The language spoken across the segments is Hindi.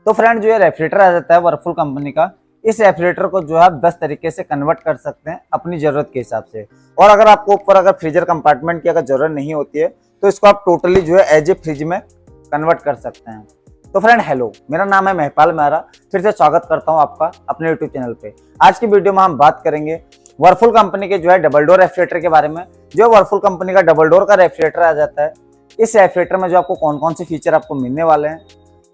तो फ्रेंड जो ये रेफ्रिजरेटर आ जाता है वर्लपूल कंपनी का, इस रेफ्रिजरेटर को जो है आप 10 तरीके से कन्वर्ट कर सकते हैं अपनी जरूरत के हिसाब से। और अगर आपको ऊपर अगर फ्रीजर कंपार्टमेंट की अगर जरूरत नहीं होती है तो इसको आप टोटली जो है एज ए फ्रिज में कन्वर्ट कर सकते हैं। तो फ्रेंड हेलो, मेरा नाम है महिपाल मेहरा, फिर से स्वागत करता हूं आपका अपने यूट्यूब चैनल पे। आज की वीडियो में हम बात करेंगे वर्लपूल कंपनी के जो है डबल डोर रेफ्रिजरेटर के बारे में। जो वर्लपूल कंपनी का डबल डोर का रेफ्रिजरेटर आ जाता है, इस रेफ्रिजरेटर में जो आपको कौन कौन से फीचर आपको मिलने वाले हैं,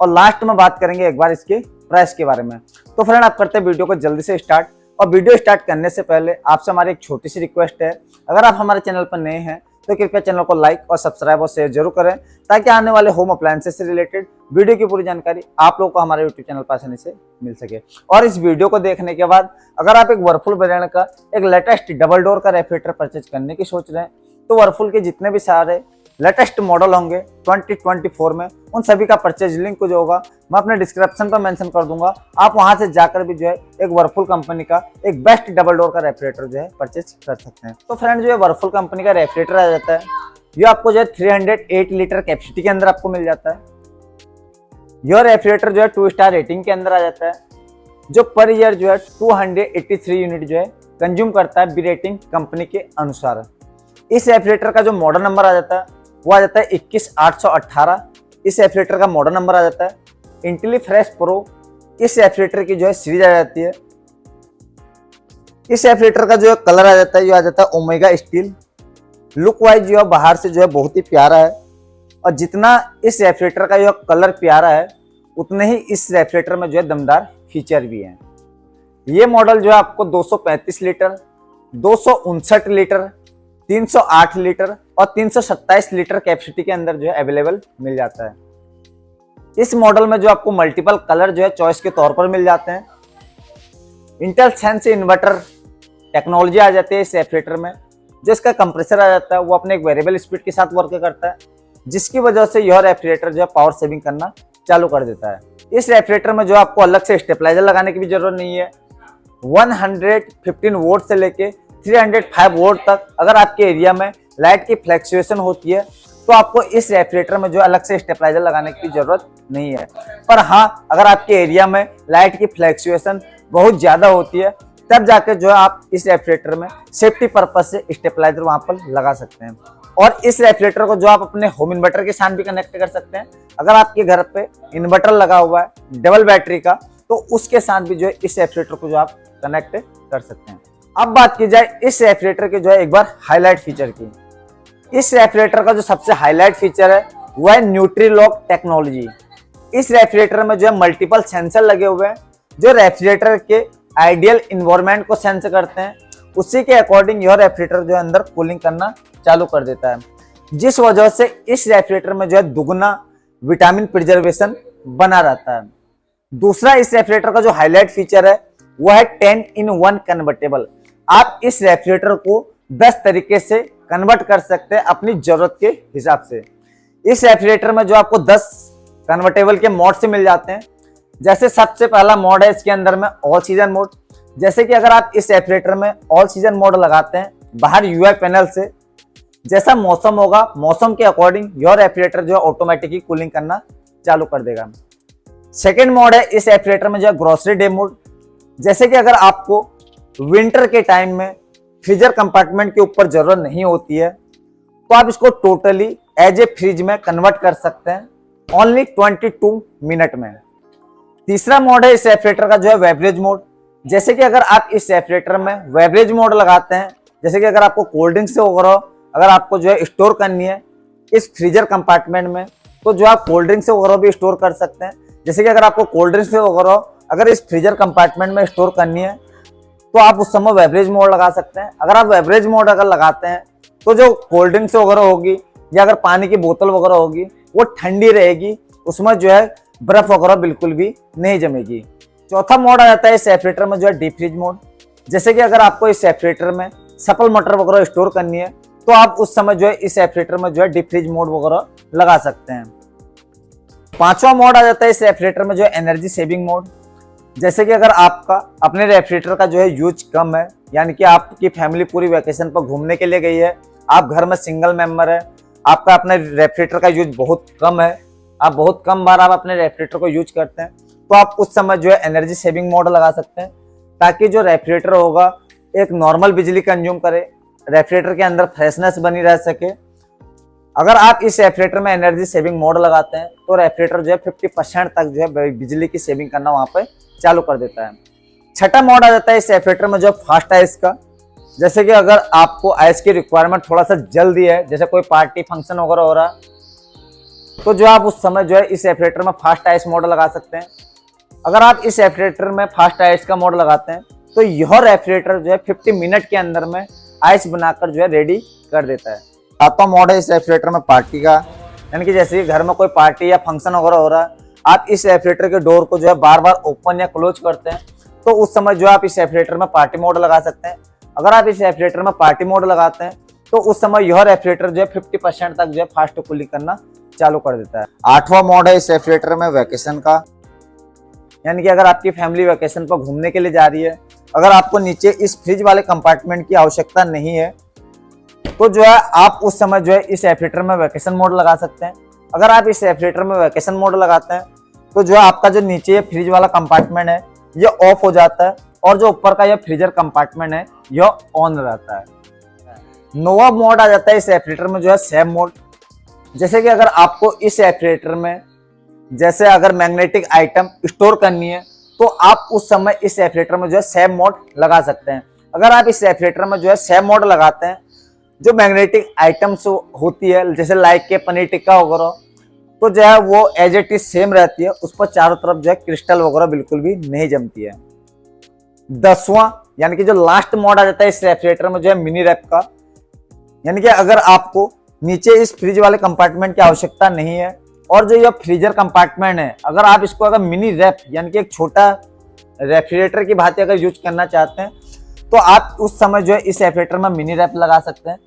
और लास्ट में बात करेंगे एक बार इसके प्राइस के बारे में। तो फ्रेंड आप करते हैं वीडियो को जल्दी से स्टार्ट। और वीडियो स्टार्ट करने से पहले आपसे हमारी एक छोटी सी रिक्वेस्ट है, अगर आप हमारे चैनल पर नए हैं तो कृपया चैनल को लाइक और सब्सक्राइब और शेयर जरूर करें, ताकि आने वाले होम अप्लायंसेस से रिलेटेड वीडियो की पूरी जानकारी आप लोगों को हमारे यूट्यूब चैनल पर आसानी से मिल सके। और इस वीडियो को देखने के बाद अगर आप एक वर्लपूल ब्रांड का एक लेटेस्ट डबल डोर का रेफ्रिजरेटर परचेज करने की सोच रहे हैं, तो वर्लपूल के जितने भी सारे लेटेस्ट मॉडल होंगे 2024 में, उन सभी का परचेज लिंक जो होगा मैं अपने डिस्क्रिप्शन पर मेंशन कर दूंगा। आप वहां से जाकर भी जो है एक वर्लपूल कंपनी का एक बेस्ट डबल डोर का रेफ्रिजरेटर जो है परचेज कर सकते हैं। तो फ्रेंड जो है वर्लपूल कंपनी का रेफ्रिजरेटर आ जाता है, ये आपको जो है 308 लीटर कैपेसिटी के अंदर आपको मिल जाता है। यह रेफ्रिजरेटर जो है 2 स्टार रेटिंग के अंदर आ जाता है, जो पर ईयर जो है 283 यूनिट जो है कंज्यूम करता है बी रेटिंग कंपनी के अनुसार। इस रेफ्रिजरेटर का जो मॉडल नंबर आ जाता है वो आ जाता है 21818। इस रेफ्रिजरेटर का मॉडल नंबर आ जाता है इंटेलीफ्रेश प्रो। इस रेफ्रिजरेटर की जो है सीरीज आ जाती है। इस रेफ्रिजरेटर का जो कलर आ जाता है ये आ जाता है ओमेगा स्टील। लुक वाइज जो है बाहर से जो है बहुत ही प्यारा है, और जितना इस रेफ्रिजरेटर का जो कलर प्यारा है उतने ही इस रेफ्रिजरेटर में जो है दमदार फीचर भी हैं। ये मॉडल जो है आपको 235 लीटर, 259 लीटर, 308 लीटर और 327 लीटर कैपेसिटी के अंदर जो है अवेलेबल मिल जाता है। इस मॉडल में जो आपको मल्टीपल कलर जो है चॉइस के तौर पर मिल जाते हैं। इंटेल सेंस इन्वर्टर टेक्नोलॉजी आ जाती है इस रेफ्रिजरेटर में। जो इसका कंप्रेसर आ जाता है वो अपने एक वेरिएबल स्पीड के साथ वर्क करता है, जिसकी वजह से यह रेफ्रिजरेटर जो है पावर सेविंग करना चालू कर देता है। इस रेफ्रिजरेटर में जो आपको अलग से स्टेबलाइजर लगाने की भी जरूरत नहीं है। 115 वोल्ट से लेके 305 वोल्ट तक अगर आपके एरिया में लाइट की फ्लैक्चुएशन होती है तो आपको इस रेफ्रिजरेटर में जो अलग से स्टेबलाइजर लगाने की जरूरत नहीं है। पर हाँ, अगर आपके एरिया में लाइट की फ्लैक्चुएशन बहुत ज्यादा होती है तब जाकर जो है आप इस रेफ्रिजरेटर में सेफ्टी पर्पज से स्टेबलाइजर वहां पर लगा सकते हैं। और इस रेफ्रिजरेटर को जो आप अपने होम इन्वर्टर के साथ भी कनेक्ट कर सकते हैं। अगर आपके घर पे इन्वर्टर लगा हुआ है डबल बैटरी का, तो उसके साथ भी जो है इस रेफ्रिजरेटर को जो आप कनेक्ट कर सकते हैं। अब बात की जाए इस रेफ्रिजरेटर के जो है एक बार हाईलाइट फीचर की। इस रेफ्रिजरेटर का जो सबसे हाईलाइट फीचर है वो है न्यूट्रीलॉक टेक्नोलॉजी। इस रेफ्रिजरेटर में जो है मल्टीपल सेंसर लगे हुए हैं, जो रेफ्रिजरेटर के आइडियल इन्वायरमेंट को सेंस करते हैं। उसी के अकॉर्डिंग यह रेफ्रिजरेटर जो है अंदर कूलिंग करना चालू कर देता है, जिस वजह से इस रेफ्रिजरेटर में जो है दुगना विटामिन प्रिजर्वेशन बना रहता है। दूसरा इस रेफ्रिजरेटर का जो हाईलाइट फीचर है वो है 10-in-1 कन्वर्टेबल। आप इस रेफ्रिजरेटर को 10 तरीके से कन्वर्ट कर सकते हैं अपनी जरूरत के हिसाब से। इस रेफ्रिजरेटर में जो आपको 10 कन्वर्टेबल के मोड से मिल जाते हैं। जैसे सबसे पहला मोड है इसके अंदर में ऑल सीजन मोड। जैसे कि अगर आप इस रेफ्रिजरेटर में ऑल सीजन मोड लगाते हैं बाहर यूआई पैनल से, जैसा मौसम होगा मौसम के अकॉर्डिंग यह रेफ्रिजरेटर जो है ऑटोमेटिकली कूलिंग करना चालू कर देगा। सेकेंड मोड है इस रेफ्रिजरेटर में जो है ग्रोसरी डे मोड। जैसे कि अगर आपको विंटर के टाइम में फ्रीजर कंपार्टमेंट के ऊपर जरूरत नहीं होती है तो आप इसको टोटली एज ए फ्रिज में कन्वर्ट कर सकते हैं ओनली 22 मिनट में। तीसरा मोड है इस रेफ्रिजरेटर का जो है बेवरेज मोड। जैसे कि अगर आप इस रेफ्रिजरेटर में बेवरेज मोड लगाते हैं, जैसे कि अगर आपको कोल्ड ड्रिंक्स वगैरह अगर आपको जो है स्टोर करनी है इस फ्रीजर कंपार्टमेंट में, तो जो आप कोल्ड ड्रिंक्स वगैरह भी स्टोर कर सकते हैं। जैसे कि अगर आपको कोल्ड ड्रिंक्स वगैरह अगर इस फ्रीजर कंपार्टमेंट में स्टोर करनी है तो आप उस समय बेवरेज मोड लगा सकते हैं। अगर आप बेवरेज मोड अगर लगाते हैं तो जो कोल्ड ड्रिंक्स वगैरह होगी या अगर पानी की बोतल वगैरह होगी वो ठंडी रहेगी, उसमें जो है बर्फ वगैरह बिल्कुल भी नहीं जमेगी। चौथा मोड आ जाता है इस रेफ्रिजरेटर में जो है डीप फ्रीज मोड। जैसे कि अगर आपको इस रेफ्रिजरेटर में सप्पल मटर वगैरह स्टोर करनी है तो आप उस समय जो है इस रेफ्रिजरेटर में जो है डीप फ्रीज मोड वगैरह लगा सकते हैं। पांचवा मोड आ जाता है इस रेफ्रिजरेटर में जो है एनर्जी सेविंग मोड। जैसे कि अगर आपका अपने रेफ्रिजरेटर का जो है यूज कम है, यानी कि आपकी फैमिली पूरी वैकेशन पर घूमने के लिए गई है, आप घर में सिंगल मेंबर है, आपका अपने रेफ्रिजरेटर का यूज बहुत कम है, आप बहुत कम बार आप अपने रेफ्रिजरेटर को यूज करते हैं, तो आप उस समय जो है एनर्जी सेविंग मोड लगा सकते हैं, ताकि जो रेफ्रिजरेटर होगा एक नॉर्मल बिजली कंज्यूम करे, रेफ्रिजरेटर के अंदर फ्रेशनेस बनी रह सके। अगर आप इस रेफ्रिजरेटर में एनर्जी सेविंग मोड लगाते हैं तो रेफ्रिजरेटर जो है 50% तक जो है बिजली की सेविंग करना वहां पे चालू कर देता है। छठा मोड आ जाता है इस रेफ्रिजरेटर में जो फास्ट आइस का। जैसे कि अगर आपको आइस की रिक्वायरमेंट थोड़ा सा जल्दी है, जैसे कोई पार्टी फंक्शन वगैरह हो रहा है, तो जो आप उस समय जो है इस रेफ्रिजरेटर में फास्ट आइस मोड लगा सकते हैं। अगर आप इस रेफ्रिजरेटर में फास्ट आइस का मोड लगाते हैं तो यह रेफ्रिजरेटर जो है 50 मिनट के अंदर में आइस बनाकर जो है रेडी कर देता है। सातवां मोड है इस रेफ्रिजरेटर में पार्टी का, यानी कि जैसे घर में कोई पार्टी या फंक्शन वगैरह हो रहा है, आप इस रेफ्रिजरेटर के डोर को जो है बार बार ओपन या क्लोज करते हैं, तो उस समय जो आप इस रेफ्रिजरेटर में पार्टी मोड लगा सकते हैं। अगर आप इस रेफ्रिजरेटर में पार्टी मोड लगाते हैं तो उस समय यह रेफ्रिजरेटर जो है 50% तक जो है फास्ट कूलिंग करना चालू कर देता है। आठवां मोड है इस रेफ्रिजरेटर में वैकेशन का, यानी कि अगर आपकी फैमिली वैकेशन पर घूमने के लिए जा रही है, अगर आपको नीचे इस फ्रिज वाले कंपार्टमेंट की आवश्यकता नहीं है, तो जो है आप उस समय जो है इस रेफ्रिजरेटर में वैकेशन मोड लगा सकते हैं। अगर आप इस रेफ्रिजरेटर में वैकेशन मोड लगाते हैं तो जो है आपका जो नीचे फ्रिज वाला कंपार्टमेंट है ये ऑफ हो जाता है, और जो ऊपर का यह फ्रीजर कंपार्टमेंट है यह ऑन रहता है। नौवां मोड आ जाता है इस रेफ्रिजरेटर में जो है सेव मोड। जैसे कि अगर आपको इस रेफ्रिजरेटर में जैसे अगर मैग्नेटिक आइटम स्टोर करनी है, तो आप उस समय इस रेफ्रिजरेटर में जो है सेव मोड लगा सकते हैं। अगर आप इस रेफ्रिजरेटर में जो है सेव मोड लगाते हैं, जो मैग्नेटिक आइटम्स होती है जैसे लाइक के पनीर टिक्का वगैरह, तो जो है वो एज इट इज सेम रहती है, उस पर चारों तरफ जो है क्रिस्टल वगैरह बिल्कुल भी नहीं जमती है। 10वां यानी कि जो लास्ट मोड आ जाता है इस रेफ्रिजरेटर में जो है मिनी रैप का, यानी कि अगर आपको नीचे इस फ्रिज वाले कंपार्टमेंट की आवश्यकता नहीं है, और जो यह फ्रीजर कंपार्टमेंट है अगर आप इसको अगर मिनी रैप यानी कि एक छोटा रेफ्रिजरेटर की भांति अगर यूज करना चाहते हैं, तो आप उस समय जो है इस रेफ्रिजरेटर में मिनी रैप लगा सकते हैं।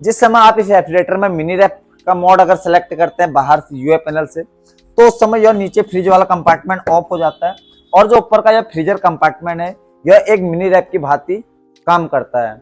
जिस समय आप इस रेफ्रिजरेटर में मिनी रैप का मोड अगर सेलेक्ट करते हैं बाहर से यूए पैनल से, तो उस समय यह नीचे फ्रिज वाला कंपार्टमेंट ऑफ हो जाता है, और जो ऊपर का यह फ्रीजर कंपार्टमेंट है यह एक मिनी रैप की भांति काम करता है।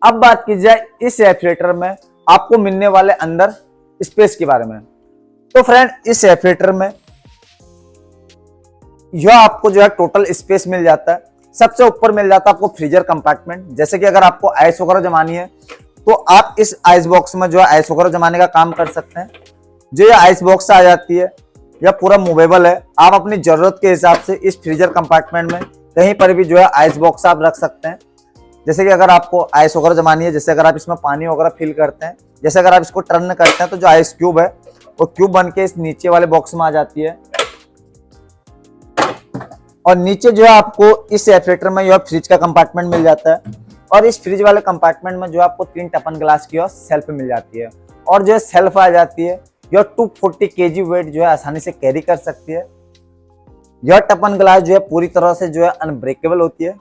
अब बात की जाए इस रेफ्रिजरेटर में आपको मिलने वाले अंदर स्पेस के बारे में, तो फ्रेंड इस रेफ्रिजरेटर में यह आपको जो है टोटल स्पेस मिल जाता है। सबसे ऊपर मिल जाता है आपको फ्रीजर कंपार्टमेंट। जैसे कि अगर आपको आइस वगैरह जमानी है तो आप इस आइस बॉक्स में जो है आइस वगैरह जमाने का काम कर सकते हैं। जो ये आइस बॉक्स आ जाती है यह पूरा मूवेबल है, आप अपनी जरूरत के हिसाब से इस फ्रीजर कंपार्टमेंट में कहीं पर भी जो है आइस बॉक्स आप रख सकते हैं। जैसे कि अगर आपको आइस वगैरह जमानी है, जैसे अगर आप इसमें पानी वगैरह फिल करते हैं, जैसे अगर आप इसको टर्न करते हैं तो जो आइस क्यूब है वो क्यूब बन के इस नीचे वाले बॉक्स में आ जाती है। और नीचे जो है आपको इस रेफ्रिजरेटर में यह फ्रिज का कंपार्टमेंट मिल जाता है, और इस फ्रिज वाले कंपार्टमेंट में जो आपको 3 टपन ग्लास की और सेल्फ मिल जाती है, और जो सेल्फ आ जाती है यह 240 kg वेट जो है आसानी से कैरी कर सकती है। यह टपन ग्लास जो है पूरी तरह से जो है अनब्रेकेबल होती है।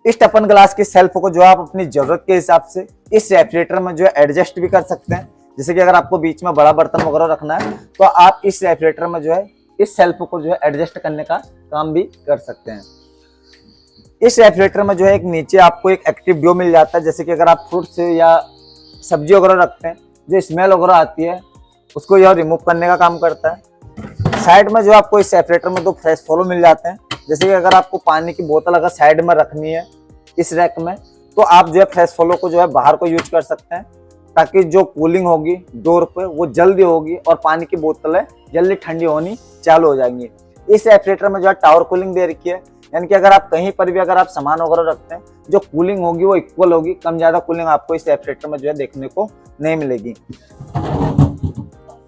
इस टपन ग्लास की सेल्फ को जो आप अपनी जरूरत के हिसाब से इस रेफ्रिजरेटर में जो है एडजस्ट भी कर सकते हैं। जैसे कि अगर आपको बीच में बड़ा बर्तन वगैरह रखना है तो आप इस रेफ्रिजरेटर में जो है इस सेल्फ को जो है एडजस्ट करने का काम भी कर सकते हैं। इस रेफ्रिजरेटर में जो है एक नीचे आपको एक एक्टिव ड्यू मिल जाता है। जैसे कि अगर आप फ्रूट्स या सब्जी वगैरह रखते हैं, जो स्मेल वगैरह आती है उसको यह रिमूव करने का काम करता है। साइड में जो आपको इस रेफ्रिजरेटर में 2 फ्रेश फॉलो मिल जाते हैं। जैसे कि अगर आपको पानी की बोतल अगर साइड में रखनी है इस रैक में, तो आप जो है फ्रेश फॉलो को जो है बाहर को यूज कर सकते हैं, ताकि जो कूलिंग होगी डोर पे वो जल्दी होगी और पानी की बोतलें जल्दी ठंडी होनी चालू हो जाएंगी। इस रेफ्रिजरेटर में जो है टावर कूलिंग दे रखी है, यानी कि अगर आप कहीं पर भी अगर आप सामान वगैरह रखते हैं जो कूलिंग होगी वो इक्वल होगी, कम ज्यादा कूलिंग आपको इस रेफ्रिजरेटर में जो है देखने को नहीं मिलेगी।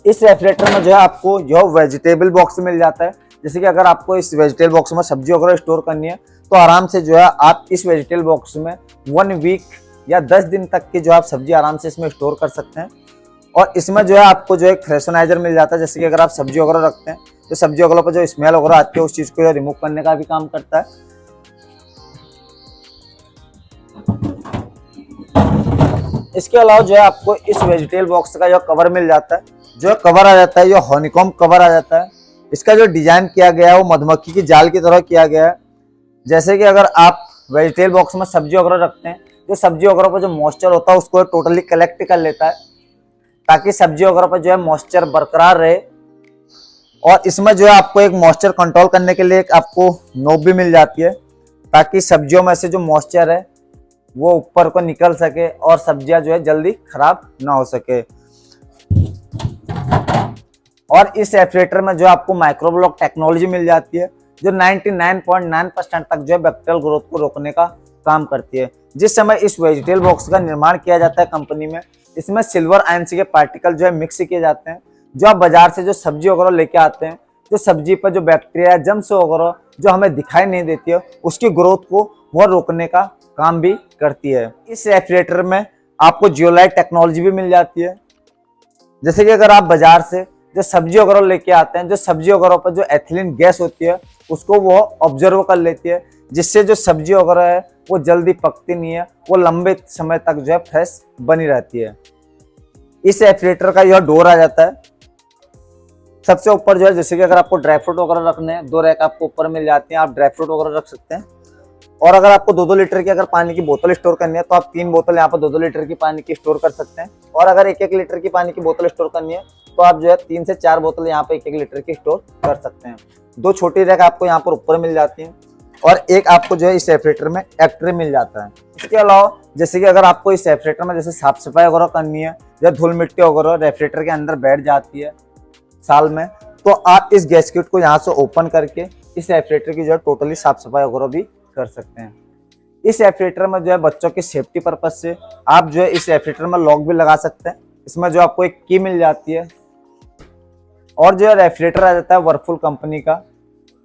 इस रेफ्रिजरेटर में जो है आपको जो वेजिटेबल बॉक्स मिल जाता है। जैसे कि अगर आपको इस वेजिटेबल बॉक्स में सब्जी वगैरह स्टोर करनी है तो आराम से जो है आप इस वेजिटेबल बॉक्स में 1 वीक या 10 दिन तक की जो आप सब्जी आराम से इसमें स्टोर कर सकते हैं। और इसमें जो है आपको जो एक फ्रेशनाइजर मिल जाता है। जैसे कि अगर आप सब्जी वगैरह रखते हैं तो सब्जी वगैरह पर जो स्मेल वगैरह आती है उस चीज को रिमूव करने का भी काम करता है। इसके अलावा जो है आपको इस वेजिटेबल बॉक्स का जो कवर मिल जाता है, जो कवर आ जाता है, जो हनीकॉम्ब कवर आ जाता है। इसका जो डिजाइन किया गया है वो मधुमक्खी की जाल की तरह किया गया है। जैसे कि अगर आप वेजिटेबल बॉक्स में सब्जी वगैरह रखते हैं, जो सब्जी वगैरह पर जो मॉइस्चर होता है उसको टोटली कलेक्ट कर लेता है, ताकि सब्जी वगैरह पर जो है मॉइस्चर बरकरार रहे। और इसमें जो है आपको एक मॉइस्चर कंट्रोल करने के लिए एक आपको नोब भी मिल जाती है, ताकि सब्जियों में से जो मॉइस्चर है वो ऊपर को निकल सके और सब्जियां जो है जल्दी खराब ना हो सके। और इस रेफ्रिजरेटर में जो आपको माइक्रोब्लॉक टेक्नोलॉजी मिल जाती है, जो 99.9% तक जो है बैक्टीरियल ग्रोथ को रोकने का काम करती है। जिस समय इस वेजिटेबल बॉक्स का निर्माण किया जाता है कंपनी में, इसमें सिल्वर आयंस के पार्टिकल जो है मिक्स किए जाते हैं, जो आप बाजार से जो सब्जी वगैरह लेके आते हैं, जो सब्जी पर जो बैक्टीरिया जम्स वगैरह जो हमें दिखाई नहीं देती है, उसकी ग्रोथ को वह रोकने का काम भी करती है। इस रेफ्रिजरेटर में आपको जियोलाइट टेक्नोलॉजी भी मिल जाती है। जैसे कि अगर आप बाजार से जो सब्जी वगैरह लेके आते हैं, जो सब्जी वगैरह पर जो एथिलीन गैस होती है उसको वो ऑब्जर्व कर लेती है, जिससे जो सब्जी वगैरह है वो जल्दी पकती नहीं है, वो लंबे समय तक जो है फ्रेश बनी रहती है। इस रेफ्रिजरेटर का यह डोर आ जाता है सबसे ऊपर जो है, जैसे कि अगर आपको ड्राई फ्रूट वगैरह रखने हैं, 2 रैक आपको ऊपर मिल जाती हैं, आप ड्राई फ्रूट वगैरह रख सकते हैं। और अगर आपको 2-2 लीटर की अगर पानी की बोतल स्टोर करनी है तो आप 3 बोतल यहाँ पर 2-2 लीटर की पानी की स्टोर कर सकते हैं। और अगर 1-1 लीटर की पानी की बोतल स्टोर करनी है तो आप जो है 3 से 4 बोतल यहाँ पे 1-1 लीटर की स्टोर कर सकते हैं। 2 छोटी रैक आपको यहाँ पर ऊपर मिल जाती हैं और एक आपको जो है इस रेफ्रिजरेटर में एक ट्रे मिल जाता है। इसके अलावा जैसे कि अगर आपको इस रेफ्रिजरेटर में जैसे साफ सफाई वगैरह करनी है या धूल मिट्टी वगैरह रेफ्रिजरेटर के अंदर बैठ जाती है साल में, तो आप इस गैस्केट को यहाँ से ओपन करके इस रेफ्रिजरेटर की जो है टोटली साफ सफाई वगैरह भी कर सकते हैं। इस रेफ्रिजरेटर में जो है बच्चों के सेफ्टी पर्पज से आप जो है इस रेफ्रिजरेटर में लॉक भी लगा सकते हैं। इसमें जो आपको एक की मिल जाती है और जो है रेफ्रिजरेटर आ जाता है वर्लपूल कंपनी का।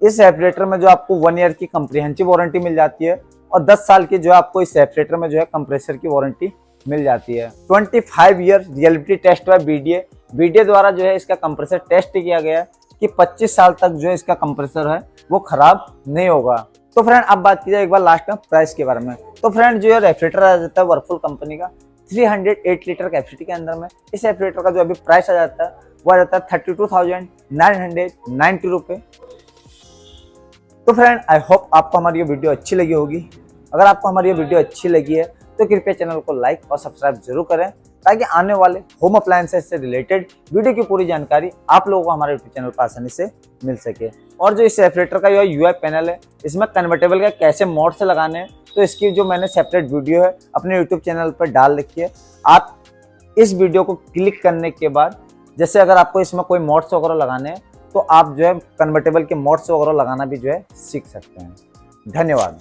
इस रेफ्रिजरेटर में जो आपको 1 ईयर की कंप्रिहेंसिव वारंटी मिल जाती है और 10 साल की जो है आपको इस रेफ्रिजरेटर में जो है कंप्रेसर की वारंटी मिल जाती है। 25 ईयर रियलिटी टेस्ट हुआ बीडीए द्वारा जो है इसका कंप्रेसर टेस्ट किया गया है कि 25 साल तक जो है इसका कंप्रेसर है वो खराब नहीं होगा। तो फ्रेंड अब बात की जाए एक बार लास्ट में प्राइस के बारे में। तो फ्रेंड जो है रेफ्रिजरेटर आ जाता है वर्लपूल कंपनी का 308 लीटर कैपेसिटी के अंदर में। इस रेफ्रिजरेटर का जो अभी प्राइस आ जाता है वो आ जाता है 32,990 रुपये। तो फ्रेंड आई होप आपको हमारी ये वीडियो अच्छी लगी होगी। अगर आपको हमारी ये वीडियो अच्छी लगी है तो कृपया चैनल को लाइक और सब्सक्राइब जरूर करें, ताकि आने वाले होम अप्लायंसेस से रिलेटेड वीडियो की पूरी जानकारी आप लोगों को हमारे यूट्यूब चैनल पर आसानी से मिल सके। और जो इस रेफ्रिजरेटर का जो यूआई पैनल है, इसमें कन्वर्टेबल का कैसे मोड से लगाने हैं, तो इसकी जो मैंने सेपरेट वीडियो है अपने यूट्यूब चैनल पर डाल रखी है। आप इस वीडियो को क्लिक करने के बाद जैसे अगर आपको इसमें कोई मोड्स वगैरह लगाने हैं तो आप जो है कन्वर्टेबल के मोड्स वगैरह लगाना भी जो है सीख सकते हैं। धन्यवाद।